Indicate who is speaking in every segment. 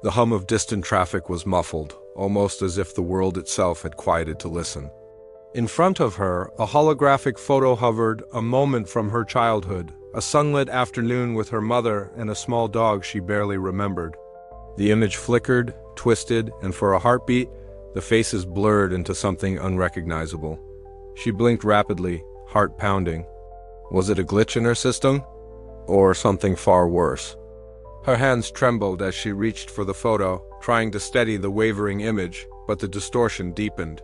Speaker 1: The hum of distant traffic was muffled, almost as if the world itself had quieted to listen. In front of her, a holographic photo hovered, a moment from her childhood, a sunlit afternoon with her mother and a small dog she barely remembered. The image flickered, twisted, and for a heartbeat, the faces blurred into something unrecognizable. She blinked rapidly, heart pounding. Was it a glitch in her system? Or something far worse? Her hands trembled as she reached for the photo, trying to steady the wavering image, but the distortion deepened.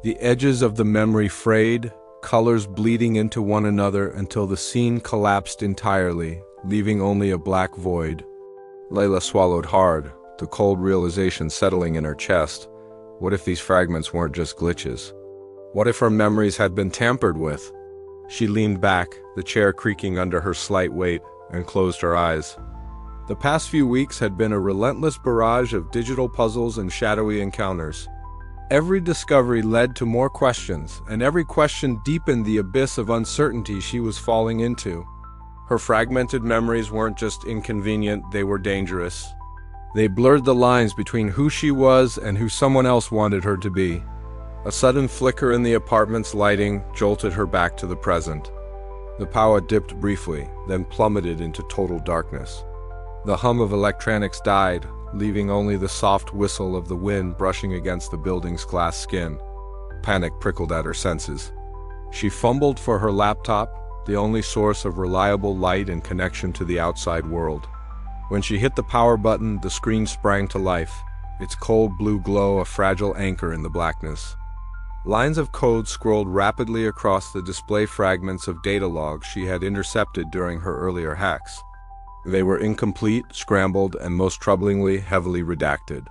Speaker 1: The edges of the memory frayed, colors bleeding into one another until the scene collapsed entirely, leaving only a black void. Layla swallowed hard, the cold realization settling in her chest. What if these fragments weren't just glitches? What if her memories had been tampered with? She leaned back, the chair creaking under her slight weight, and closed her eyes. The past few weeks had been a relentless barrage of digital puzzles and shadowy encounters. Every discovery led to more questions, and every question deepened the abyss of uncertainty she was falling into. Her fragmented memories weren't just inconvenient, they were dangerous. They blurred the lines between who she was and who someone else wanted her to be. A sudden flicker in the apartment's lighting jolted her back to the present. The power dipped briefly, then plummeted into total darkness. The hum of electronics died, leaving only the soft whistle of the wind brushing against the building's glass skin. Panic prickled at her senses. She fumbled for her laptop, the only source of reliable light and connection to the outside world. When she hit the power button, the screen sprang to life, its cold blue glow a fragile anchor in the blackness. Lines of code scrolled rapidly across the display fragments of data logs she had intercepted during her earlier hacks. They were incomplete, scrambled, and most troublingly, heavily redacted.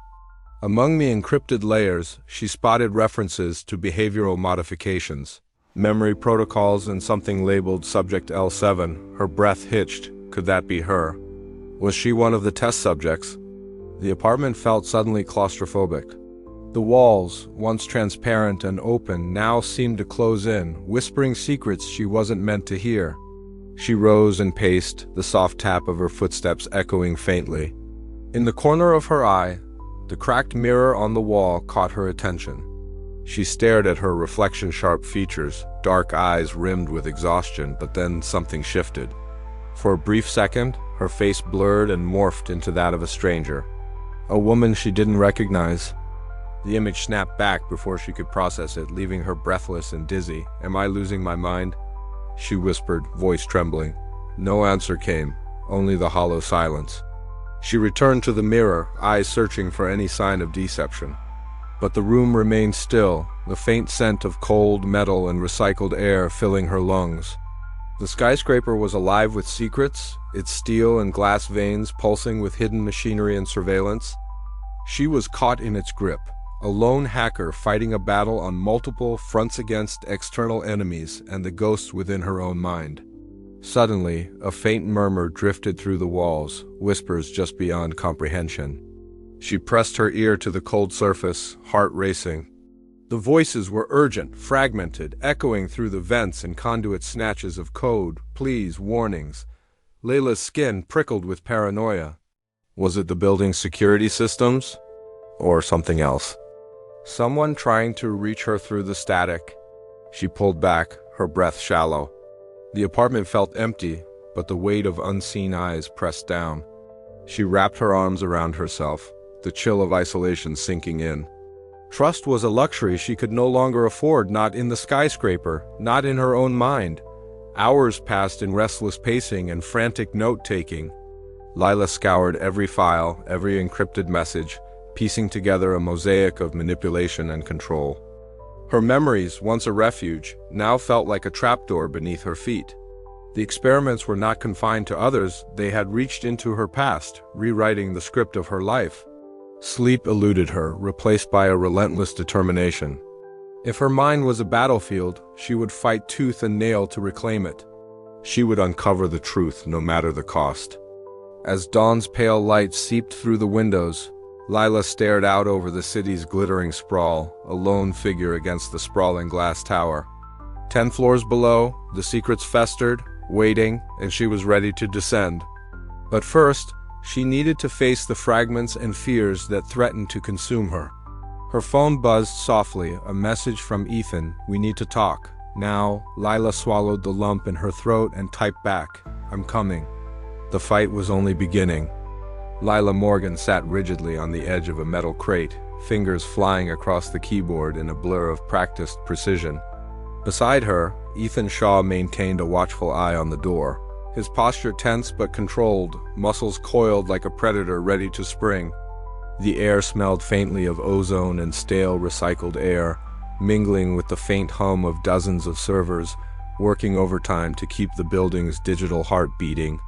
Speaker 1: Among the encrypted layers, she spotted references to behavioral modifications, memory protocols, and something labeled Subject L7. Her breath hitched. Could that be her? Was she one of the test subjects? The apartment felt suddenly claustrophobic. The walls, once transparent and open, now seemed to close in, whispering secrets she wasn't meant to hear. She rose and paced, the soft tap of her footsteps echoing faintly. In the corner of her eye, the cracked mirror on the wall caught her attention. She stared at her reflection-sharp features, dark eyes rimmed with exhaustion, but then something shifted. For a brief second, her face blurred and morphed into that of a stranger. A woman she didn't recognize. The image snapped back before she could process it, leaving her breathless and dizzy. "Am I losing my mind?" she whispered, voice trembling. No answer came, only the hollow silence. She returned to the mirror, eyes searching for any sign of deception. But the room remained still, the faint scent of cold metal and recycled air filling her lungs. The skyscraper was alive with secrets, its steel and glass veins pulsing with hidden machinery and surveillance. She was caught in its grip, a lone hacker fighting a battle on multiple fronts against external enemies and the ghosts within her own mind. Suddenly, a faint murmur drifted through the walls, whispers just beyond comprehension. She pressed her ear to the cold surface, heart racing. The voices were urgent, fragmented, echoing through the vents and conduit snatches of code, pleas, warnings. Layla's skin prickled with paranoia. Was it the building's security systems? Or something else? Someone trying to reach her through the static? She pulled back, her breath shallow. The apartment felt empty, but the weight of unseen eyes pressed down. She wrapped her arms around herself, the chill of isolation sinking in. Trust was a luxury she could no longer afford, not in the skyscraper, not in her own mind. Hours passed in restless pacing and frantic note-taking. Layla scoured every file, every encrypted message, piecing together a mosaic of manipulation and control. Her memories, once a refuge, now felt like a trapdoor beneath her feet. The experiments were not confined to others, they had reached into her past, rewriting the script of her life. Sleep eluded her, replaced by a relentless determination. If her mind was a battlefield, she would fight tooth and nail to reclaim it. She would uncover the truth, no matter the cost. As dawn's pale light seeped through the windows, Layla stared out over the city's glittering sprawl, a lone figure against the sprawling glass tower. 10 floors below, the secrets festered, waiting, and she was ready to descend. But first, She needed to face the fragments and fears that threatened to consume her. Her phone buzzed softly, a message from Ethan, "We need to talk." Now, Lila swallowed the lump in her throat and typed back, "I'm coming." The fight was only beginning. Lila Morgan sat rigidly on the edge of a metal crate, fingers flying across the keyboard in a blur of practiced precision. Beside her, Ethan Shaw maintained a watchful eye on the door, his posture tense but controlled, muscles coiled like a predator ready to spring. The air smelled faintly of ozone and stale recycled air, mingling with the faint hum of dozens of servers working overtime to keep the building's digital heart beating.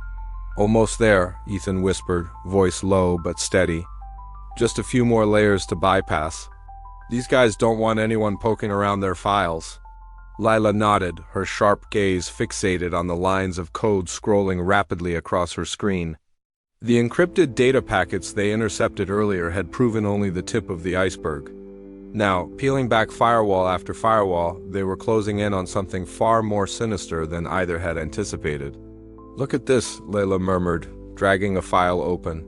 Speaker 1: "Almost there," Ethan whispered, voice low but steady. "Just a few more layers to bypass. These guys don't want anyone poking around their files." Lila nodded, her sharp gaze fixated on the lines of code scrolling rapidly across her screen. The encrypted data packets they intercepted earlier had proven only the tip of the iceberg. Now, peeling back firewall after firewall, they were closing in on something far more sinister than either had anticipated. "Look at this," Layla murmured, dragging a file open.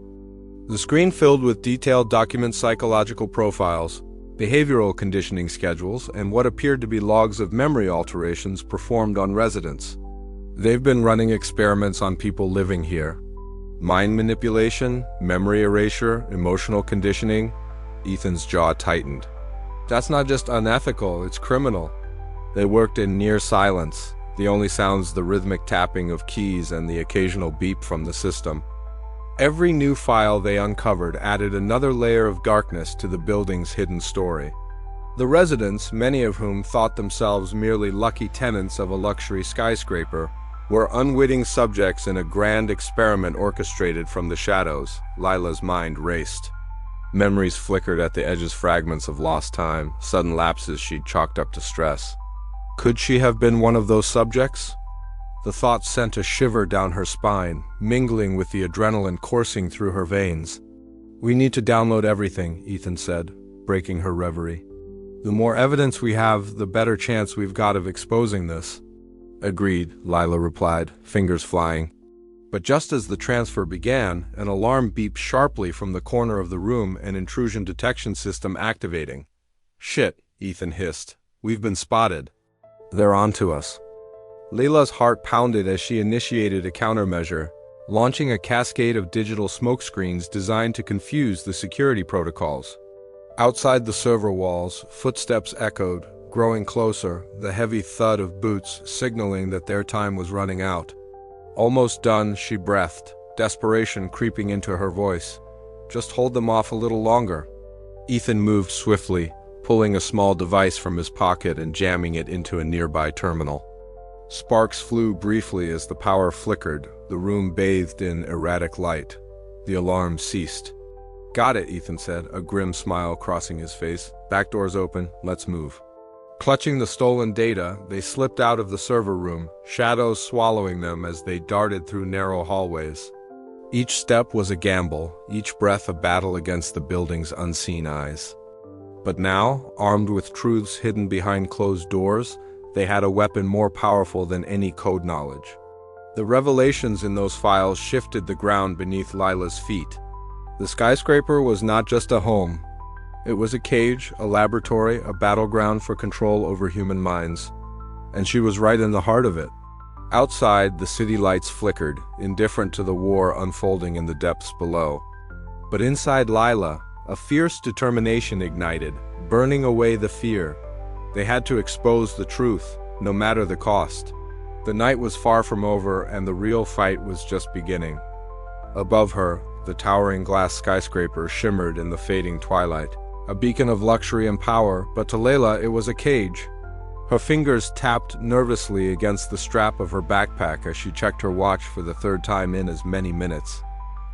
Speaker 1: The screen filled with detailed document psychological profiles, behavioral conditioning schedules, and what appeared to be logs of memory alterations performed on residents. They've been running experiments on people living here. Mind manipulation, memory erasure, emotional conditioning. Ethan's jaw tightened. That's not just unethical, it's criminal. They worked in near silence, the only sounds the rhythmic tapping of keys and the occasional beep from the system. Every new file they uncovered added another layer of darkness to the building's hidden story. The residents, many of whom thought themselves merely lucky tenants of a luxury skyscraper, were unwitting subjects in a grand experiment orchestrated from the shadows. Lila's mind raced. Memories flickered at the edges, fragments of lost time, sudden lapses she'd chalked up to stress. Could she have been one of those subjects? The thought sent a shiver down her spine, mingling with the adrenaline coursing through her veins. "We need to download everything," Ethan said, breaking her reverie. "The more evidence we have, the better chance we've got of exposing this." "Agreed," Lila replied, fingers flying. But just as the transfer began, an alarm beeped sharply from the corner of the room, an intrusion detection system activating. "Shit," Ethan hissed. "We've been spotted. They're on to us." Layla's heart pounded as she initiated a countermeasure, launching a cascade of digital smokescreens designed to confuse the security protocols. Outside the server walls, footsteps echoed, growing closer, the heavy thud of boots signaling that their time was running out. Almost done, she breathed, desperation creeping into her voice. "Just hold them off a little longer." Ethan moved swiftly, pulling a small device from his pocket and jamming it into a nearby terminal. Sparks flew briefly as the power flickered, the room bathed in erratic light. The alarm ceased. "Got it," Ethan said, a grim smile crossing his face. "Back door's open, let's move." Clutching the stolen data, they slipped out of the server room, shadows swallowing them as they darted through narrow hallways. Each step was a gamble, each breath a battle against the building's unseen eyes. But now, armed with truths hidden behind closed doors, they had a weapon more powerful than any code knowledge. The revelations in those files shifted the ground beneath Lila's feet. The skyscraper was not just a home. It was a cage, a laboratory, a battleground for control over human minds. And she was right in the heart of it. Outside, the city lights flickered, indifferent to the war unfolding in the depths below. But inside Lila, a fierce determination ignited, burning away the fear. They had to expose the truth, no matter the cost. The night was far from over, and the real fight was just beginning. Above her, the towering glass skyscraper shimmered in the fading twilight, a beacon of luxury and power, but to Layla it was a cage. Her fingers tapped nervously against the strap of her backpack as she checked her watch for the third time in as many minutes.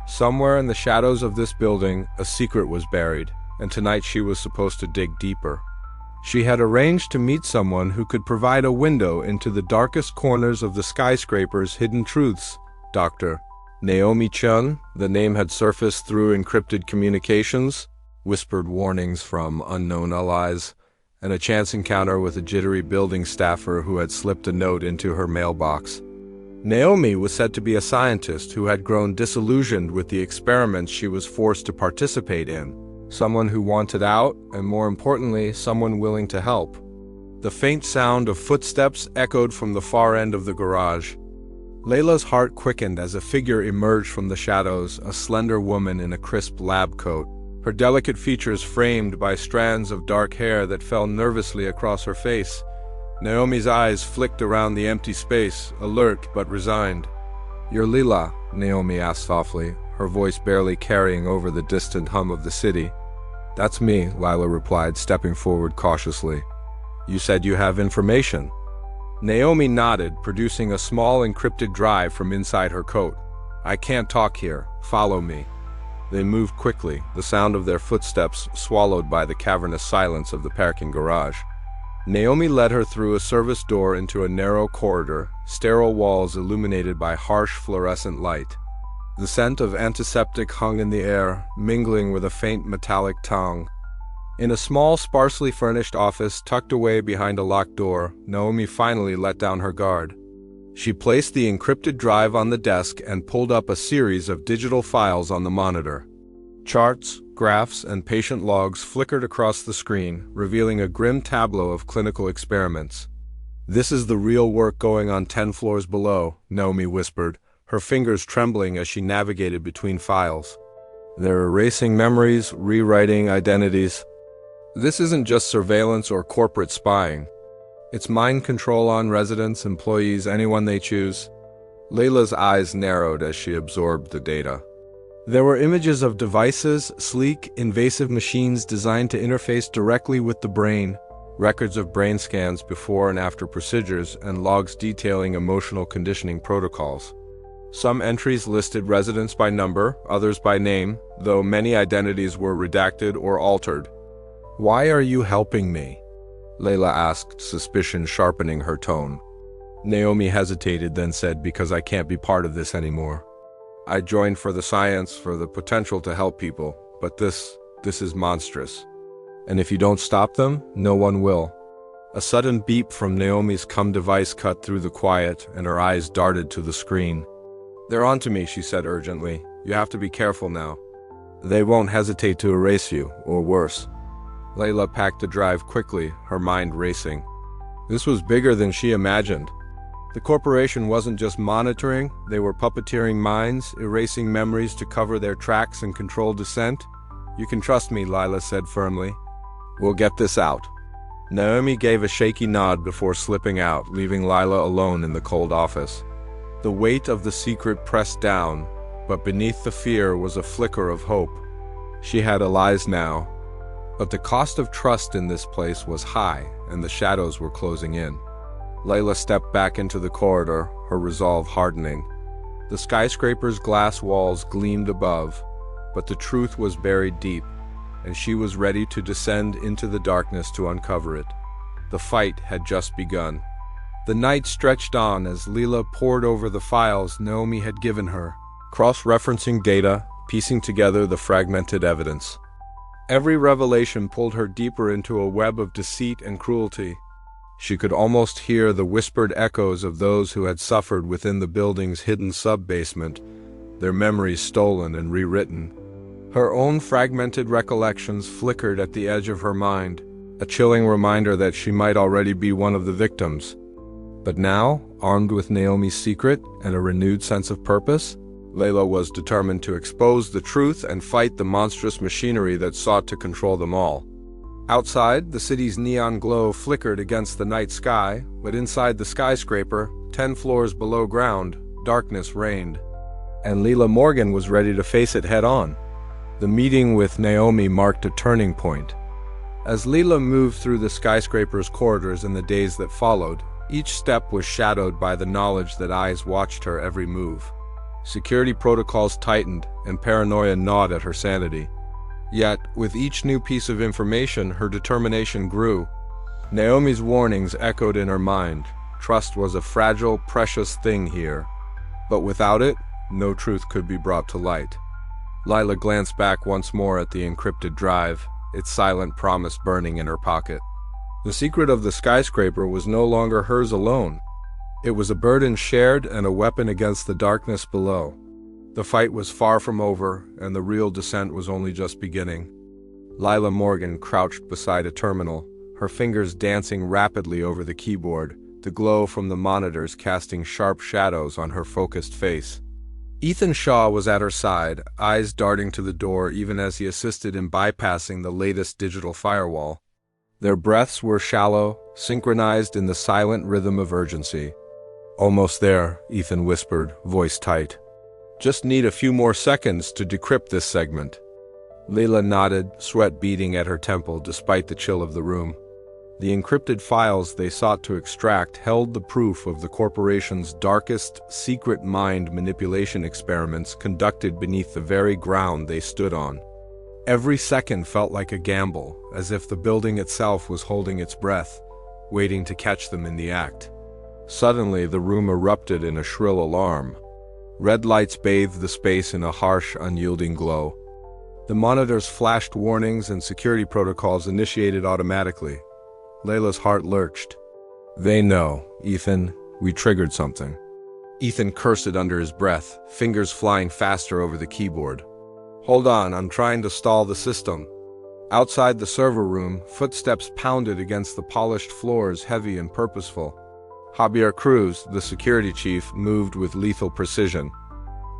Speaker 1: Somewhere in the shadows of this building, a secret was buried, and tonight she was supposed to dig deeper. She had arranged to meet someone who could provide a window into the darkest corners of the skyscraper's hidden truths. Dr. Naomi Chun, the name had surfaced through encrypted communications, whispered warnings from unknown allies, and a chance encounter with a jittery building staffer who had slipped a note into her mailbox. Naomi was said to be a scientist who had grown disillusioned with the experiments she was forced to participate in. Someone who wanted out, and more importantly, someone willing to help. The faint sound of footsteps echoed from the far end of the garage. Layla's heart quickened as a figure emerged from the shadows, a slender woman in a crisp lab coat, her delicate features framed by strands of dark hair that fell nervously across her face. Naomi's eyes flicked around the empty space, alert but resigned. "You're Leela?" Naomi asked softly, her voice barely carrying over the distant hum of the city. "That's me," Lila replied, stepping forward cautiously. "You said you have information." Naomi nodded, producing a small encrypted drive from inside her coat. "I can't talk here. Follow me." They moved quickly, the sound of their footsteps swallowed by the cavernous silence of the parking garage. Naomi led her through a service door into a narrow corridor, sterile walls illuminated by harsh fluorescent light. The scent of antiseptic hung in the air, mingling with a faint metallic tang. In a small, sparsely furnished office tucked away behind a locked door, Naomi finally let down her guard. She placed the encrypted drive on the desk and pulled up a series of digital files on the monitor. Charts, graphs, and patient logs flickered across the screen, revealing a grim tableau of clinical experiments. "This is the real work going on 10 floors below," Naomi whispered, her fingers trembling as she navigated between files. "They're erasing memories, rewriting identities. This isn't just surveillance or corporate spying. It's mind control on residents, employees, anyone they choose." Layla's eyes narrowed as she absorbed the data. There were images of devices, sleek, invasive machines designed to interface directly with the brain, records of brain scans before and after procedures, and logs detailing emotional conditioning protocols. Some entries listed residents by number, others by name, though many identities were redacted or altered. "Why are you helping me?" Layla asked, suspicion sharpening her tone. Naomi hesitated, then said, "Because I can't be part of this anymore. I joined for the science, for the potential to help people, but this is monstrous. And if you don't stop them, no one will." A sudden beep from Naomi's device cut through the quiet, and her eyes darted to the screen. "They're onto me," she said urgently. "You have to be careful now. They won't hesitate to erase you, or worse." Layla packed the drive quickly, her mind racing. This was bigger than she imagined. The corporation wasn't just monitoring, they were puppeteering minds, erasing memories to cover their tracks and control dissent. "You can trust me," Lila said firmly. "We'll get this out." Naomi gave a shaky nod before slipping out, leaving Lila alone in the cold office. The weight of the secret pressed down, but beneath the fear was a flicker of hope. She had allies now, but the cost of trust in this place was high, and the shadows were closing in. Layla stepped back into the corridor, her resolve hardening. The skyscraper's glass walls gleamed above, but the truth was buried deep, and she was ready to descend into the darkness to uncover it. The fight had just begun. The night stretched on as Leela pored over the files Naomi had given her, cross-referencing data, piecing together the fragmented evidence. Every revelation pulled her deeper into a web of deceit and cruelty. She could almost hear the whispered echoes of those who had suffered within the building's hidden sub-basement, their memories stolen and rewritten. Her own fragmented recollections flickered at the edge of her mind, a chilling reminder that she might already be one of the victims. But now, armed with Naomi's secret and a renewed sense of purpose, Layla was determined to expose the truth and fight the monstrous machinery that sought to control them all. Outside, the city's neon glow flickered against the night sky, but inside the skyscraper, 10 floors below ground, darkness reigned. And Leela Morgan was ready to face it head-on. The meeting with Naomi marked a turning point. As Leela moved through the skyscraper's corridors in the days that followed, each step was shadowed by the knowledge that eyes watched her every move. Security protocols tightened, and paranoia gnawed at her sanity. Yet, with each new piece of information, her determination grew. Naomi's warnings echoed in her mind. Trust was a fragile, precious thing here. But without it, no truth could be brought to light. Lila glanced back once more at the encrypted drive, its silent promise burning in her pocket. The secret of the skyscraper was no longer hers alone. It was a burden shared and a weapon against the darkness below. The fight was far from over, and the real descent was only just beginning. Lila Morgan crouched beside a terminal, her fingers dancing rapidly over the keyboard, the glow from the monitors casting sharp shadows on her focused face. Ethan Shaw was at her side, eyes darting to the door even as he assisted in bypassing the latest digital firewall. Their breaths were shallow, synchronized in the silent rhythm of urgency. "Almost there," Ethan whispered, voice tight. "Just need a few more seconds to decrypt this segment." Layla nodded, sweat beading at her temple despite the chill of the room. The encrypted files they sought to extract held the proof of the corporation's darkest, secret mind manipulation experiments conducted beneath the very ground they stood on. Every second felt like a gamble, as if the building itself was holding its breath, waiting to catch them in the act. Suddenly, the room erupted in a shrill alarm. Red lights bathed the space in a harsh, unyielding glow. The monitors flashed warnings and security protocols initiated automatically. Layla's heart lurched. "They know, Ethan. We triggered something." Ethan cursed it under his breath, fingers flying faster over the keyboard. "Hold on, I'm trying to stall the system." Outside the server room, footsteps pounded against the polished floors, heavy and purposeful. Javier Cruz, the security chief, moved with lethal precision.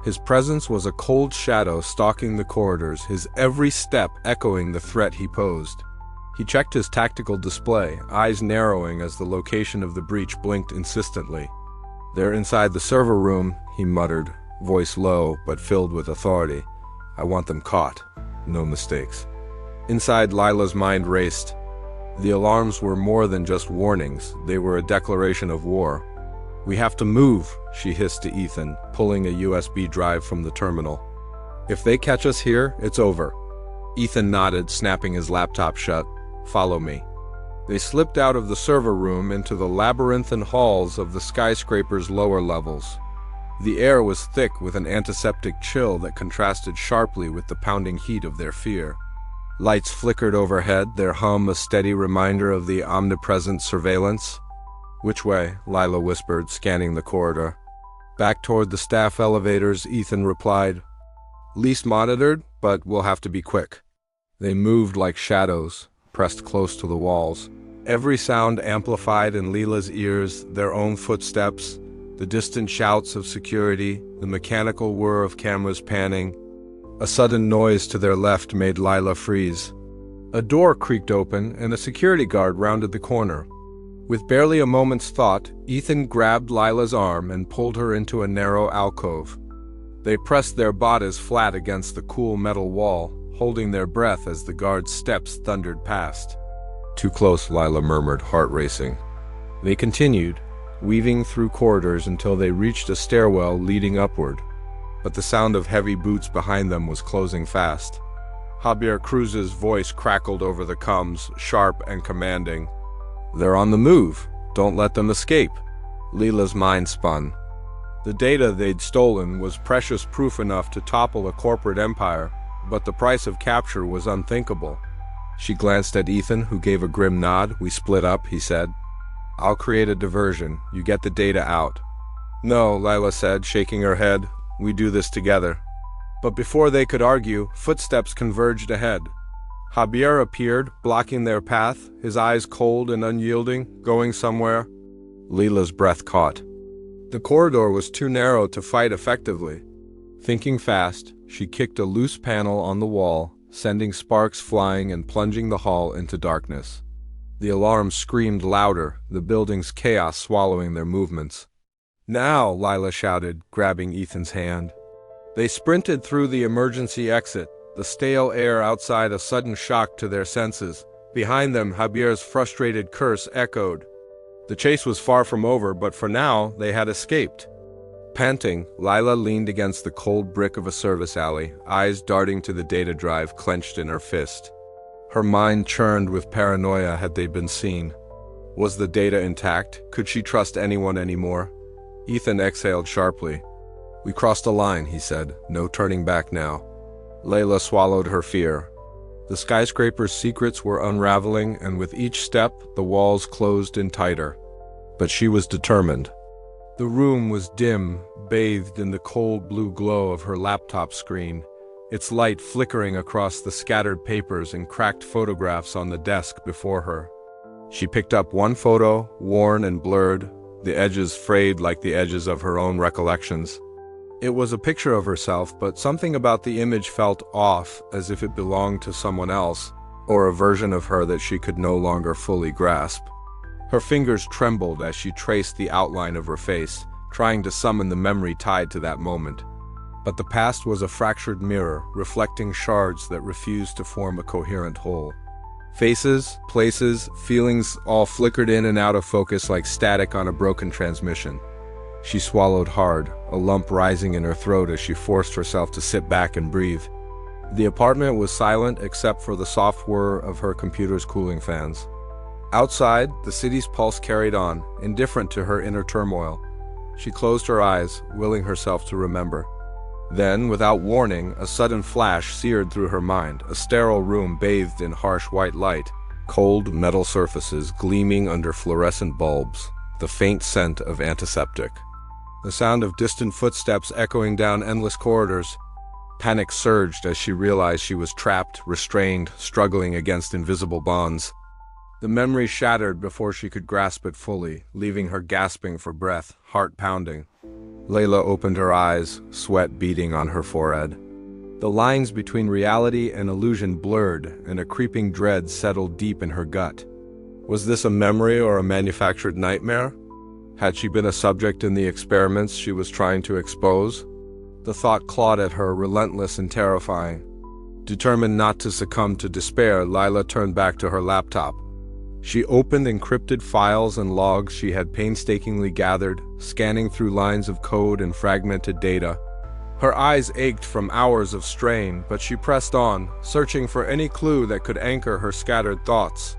Speaker 1: His presence was a cold shadow stalking the corridors, his every step echoing the threat he posed. He checked his tactical display, eyes narrowing as the location of the breach blinked insistently. "They're inside the server room," he muttered, voice low but filled with authority. "I want them caught. No mistakes." Inside, Lila's mind raced. The alarms were more than just warnings, they were a declaration of war. "We have to move," she hissed to Ethan, pulling a USB drive from the terminal. "If they catch us here, it's over." Ethan nodded, snapping his laptop shut. "Follow me." They slipped out of the server room into the labyrinthine halls of the skyscraper's lower levels. The air was thick with an antiseptic chill that contrasted sharply with the pounding heat of their fear. Lights flickered overhead, their hum a steady reminder of the omnipresent surveillance. "Which way?" Lila whispered, scanning the corridor. "Back toward the staff elevators," Ethan replied. "Least monitored, but we'll have to be quick." They moved like shadows, pressed close to the walls. Every sound amplified in Lila's ears, their own footsteps, the distant shouts of security, the mechanical whir of cameras panning. A sudden noise to their left made Lila freeze. A door creaked open and a security guard rounded the corner. With barely a moment's thought, Ethan grabbed Lila's arm and pulled her into a narrow alcove. They pressed their bodies flat against the cool metal wall, holding their breath as the guard's steps thundered past. "Too close," Lila murmured, heart racing. They continued, weaving through corridors until they reached a stairwell leading upward. But the sound of heavy boots behind them was closing fast. Javier Cruz's voice crackled over the comms, sharp and commanding. "They're on the move. Don't let them escape." Lila's mind spun. The data they'd stolen was precious proof enough to topple a corporate empire, but the price of capture was unthinkable. She glanced at Ethan, who gave a grim nod. "We split up," he said. "I'll create a diversion. You get the data out." "No," Lila said, shaking her head. "We do this together." But before they could argue, footsteps converged ahead. Javier appeared, blocking their path, his eyes cold and unyielding, going somewhere. Lila's breath caught. The corridor was too narrow to fight effectively. Thinking fast, she kicked a loose panel on the wall, sending sparks flying and plunging the hall into darkness. The alarm screamed louder, the building's chaos swallowing their movements. "Now!" Lila shouted, grabbing Ethan's hand. They sprinted through the emergency exit, the stale air outside a sudden shock to their senses. Behind them, Javier's frustrated curse echoed. The chase was far from over, but for now, they had escaped. Panting, Lila leaned against the cold brick of a service alley, eyes darting to the data drive clenched in her fist. Her mind churned with paranoia had they been seen. Was the data intact? Could she trust anyone anymore? Ethan exhaled sharply. "We crossed a line," he said. "No turning back now." Layla swallowed her fear. The skyscraper's secrets were unraveling, and with each step, the walls closed in tighter. But she was determined. The room was dim, bathed in the cold blue glow of her laptop screen, its light flickering across the scattered papers and cracked photographs on the desk before her. She picked up one photo, worn and blurred, the edges frayed like the edges of her own recollections. It was a picture of herself, but something about the image felt off, as if it belonged to someone else, or a version of her that she could no longer fully grasp. Her fingers trembled as she traced the outline of her face, trying to summon the memory tied to that moment. But the past was a fractured mirror, reflecting shards that refused to form a coherent whole. Faces, places, feelings all flickered in and out of focus like static on a broken transmission. She swallowed hard, a lump rising in her throat as she forced herself to sit back and breathe. The apartment was silent except for the soft whir of her computer's cooling fans. Outside, the city's pulse carried on, indifferent to her inner turmoil. She closed her eyes, willing herself to remember. Then, without warning, a sudden flash seared through her mind, a sterile room bathed in harsh white light, cold metal surfaces gleaming under fluorescent bulbs, the faint scent of antiseptic. The sound of distant footsteps echoing down endless corridors. Panic surged as she realized she was trapped, restrained, struggling against invisible bonds. The memory shattered before she could grasp it fully, leaving her gasping for breath, heart pounding. Layla opened her eyes, sweat beading on her forehead. The lines between reality and illusion blurred, and a creeping dread settled deep in her gut. Was this a memory or a manufactured nightmare? Had she been a subject in the experiments she was trying to expose? The thought clawed at her, relentless and terrifying. Determined not to succumb to despair, Layla turned back to her laptop. She opened encrypted files and logs she had painstakingly gathered, scanning through lines of code and fragmented data. Her eyes ached from hours of strain, but she pressed on, searching for any clue that could anchor her scattered thoughts.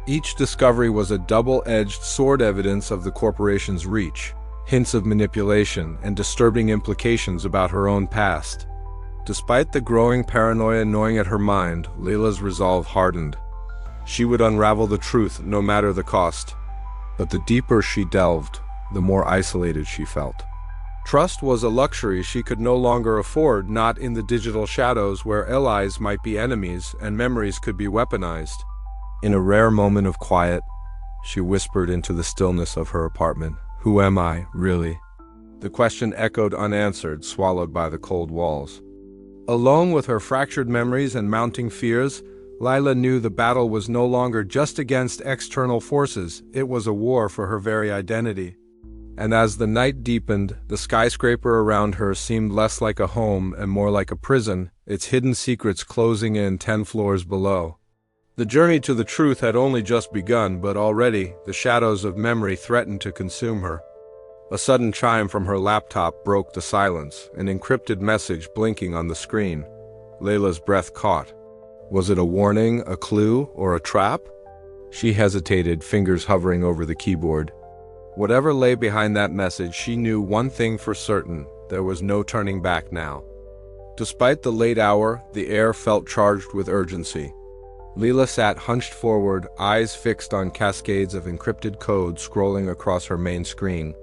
Speaker 1: Each discovery was a double-edged sword, evidence of the corporation's reach, hints of manipulation and disturbing implications about her own past. Despite the growing paranoia gnawing at her mind, Layla's resolve hardened. She would unravel the truth no matter the cost. But the deeper she delved, the more isolated she felt. Trust was a luxury she could no longer afford, not in the digital shadows where allies might be enemies and memories could be weaponized. In a rare moment of quiet, she whispered into the stillness of her apartment, "Who am I, really?" The question echoed unanswered, swallowed by the cold walls. Alone with her fractured memories and mounting fears, Layla knew the battle was no longer just against external forces, it was a war for her very identity. And as the night deepened, the skyscraper around her seemed less like a home and more like a prison, its hidden secrets closing in 10 floors below. The journey to the truth had only just begun, but already the shadows of memory threatened to consume her. A sudden chime from her laptop broke the silence, an encrypted message blinking on the screen. Layla's breath caught. Was it a warning, a clue, or a trap? She hesitated, fingers hovering over the keyboard. Whatever lay behind that message, she knew one thing for certain: there was no turning back now. Despite the late hour, the air felt charged with urgency. Layla sat hunched forward, eyes fixed on cascades of encrypted code scrolling across her main screen.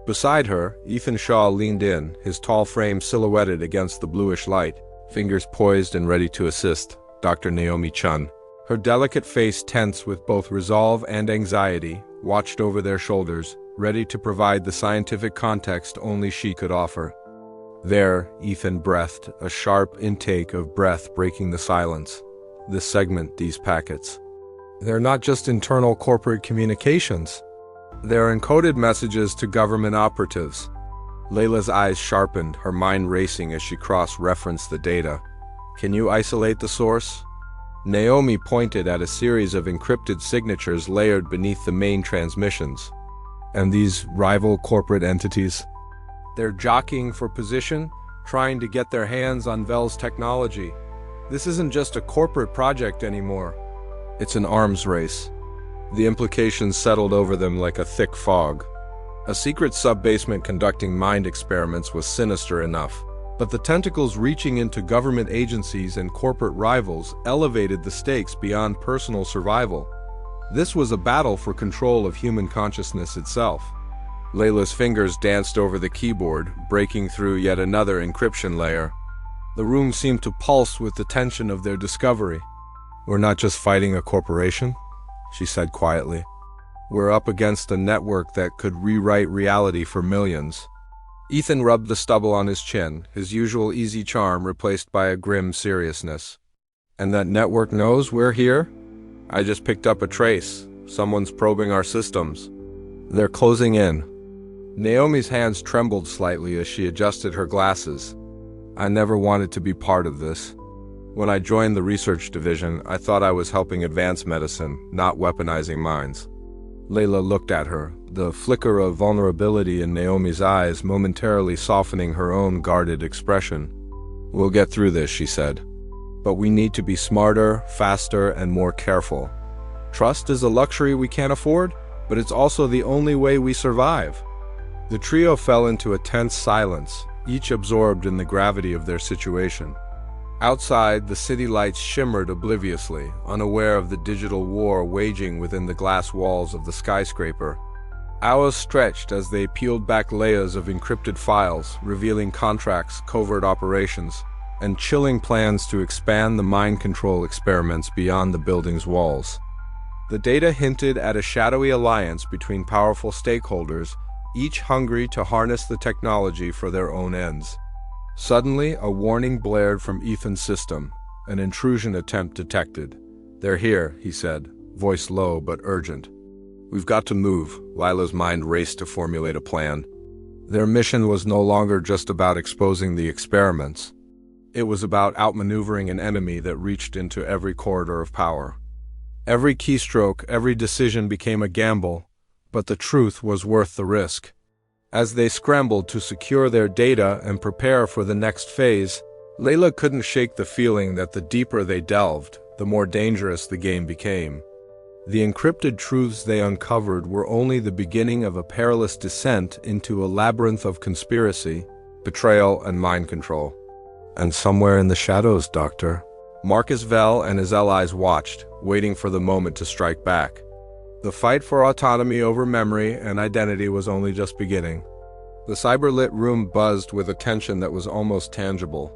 Speaker 1: Beside her, Ethan Shaw leaned in, his tall frame silhouetted against the bluish light, fingers poised and ready to assist. Dr. Naomi Chun, her delicate face tense with both resolve and anxiety, watched over their shoulders, ready to provide the scientific context only she could offer. There, Ethan breathed, a sharp intake of breath breaking the silence. This segment, these packets. They're not just internal corporate communications. They're encoded messages to government operatives. Layla's eyes sharpened, her mind racing as she cross-referenced the data. Can you isolate the source? Naomi pointed at a series of encrypted signatures layered beneath the main transmissions. And these rival corporate entities? They're jockeying for position, trying to get their hands on Vel's technology. This isn't just a corporate project anymore. It's an arms race. The implications settled over them like a thick fog. A secret sub-basement conducting mind experiments was sinister enough. But the tentacles reaching into government agencies and corporate rivals elevated the stakes beyond personal survival. This was a battle for control of human consciousness itself. Layla's fingers danced over the keyboard, breaking through yet another encryption layer. The room seemed to pulse with the tension of their discovery. "We're not just fighting a corporation," she said quietly. "We're up against a network that could rewrite reality for millions." Ethan rubbed the stubble on his chin, his usual easy charm replaced by a grim seriousness. "And that network knows we're here? I just picked up a trace. Someone's probing our systems. They're closing in." Naomi's hands trembled slightly as she adjusted her glasses. "I never wanted to be part of this. When I joined the research division, I thought I was helping advance medicine, not weaponizing minds." Layla looked at her, the flicker of vulnerability in Naomi's eyes momentarily softening her own guarded expression. "We'll get through this," she said. "But we need to be smarter, faster, and more careful. Trust is a luxury we can't afford, but it's also the only way we survive." The trio fell into a tense silence, each absorbed in the gravity of their situation. Outside, the city lights shimmered obliviously, unaware of the digital war waging within the glass walls of the skyscraper. Hours stretched as they peeled back layers of encrypted files, revealing contracts, covert operations, and chilling plans to expand the mind control experiments beyond the building's walls. The data hinted at a shadowy alliance between powerful stakeholders, each hungry to harness the technology for their own ends. Suddenly, a warning blared from Ethan's system, an intrusion attempt detected. "They're here," he said, voice low but urgent. "We've got to move." Lila's mind raced to formulate a plan. Their mission was no longer just about exposing the experiments. It was about outmaneuvering an enemy that reached into every corridor of power. Every keystroke, every decision became a gamble, but the truth was worth the risk. As they scrambled to secure their data and prepare for the next phase, Layla couldn't shake the feeling that the deeper they delved, the more dangerous the game became. The encrypted truths they uncovered were only the beginning of a perilous descent into a labyrinth of conspiracy, betrayal, and mind control. And somewhere in the shadows, Doctor, Marcus Vell and his allies watched, waiting for the moment to strike back. The fight for autonomy over memory and identity was only just beginning. The cyber-lit room buzzed with a tension that was almost tangible.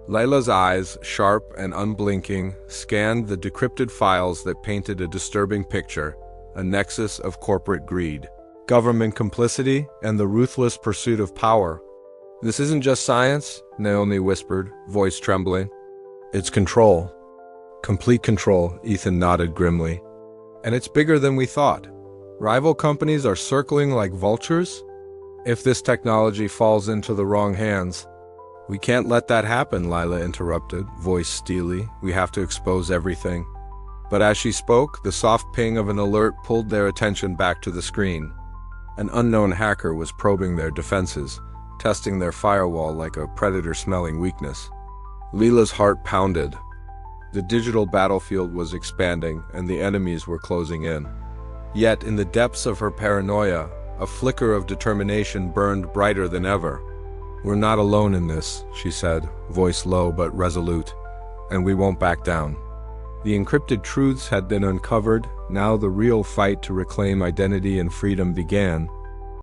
Speaker 1: Layla's eyes, sharp and unblinking, scanned the decrypted files that painted a disturbing picture, a nexus of corporate greed, government complicity, and the ruthless pursuit of power. "This isn't just science," Naomi whispered, voice trembling. "It's control. Complete control," Ethan nodded grimly. "And it's bigger than we thought. Rival companies are circling like vultures. If this technology falls into the wrong hands—" "We can't let that happen," Lila interrupted, voice steely. "We have to expose everything." But as she spoke, the soft ping of an alert pulled their attention back to the screen. An unknown hacker was probing their defenses, testing their firewall like a predator-smelling weakness. Leela's heart pounded. The digital battlefield was expanding, and the enemies were closing in. Yet, in the depths of her paranoia, a flicker of determination burned brighter than ever. "We're not alone in this," she said, voice low but resolute, "and we won't back down." The encrypted truths had been uncovered. Now the real fight to reclaim identity and freedom began.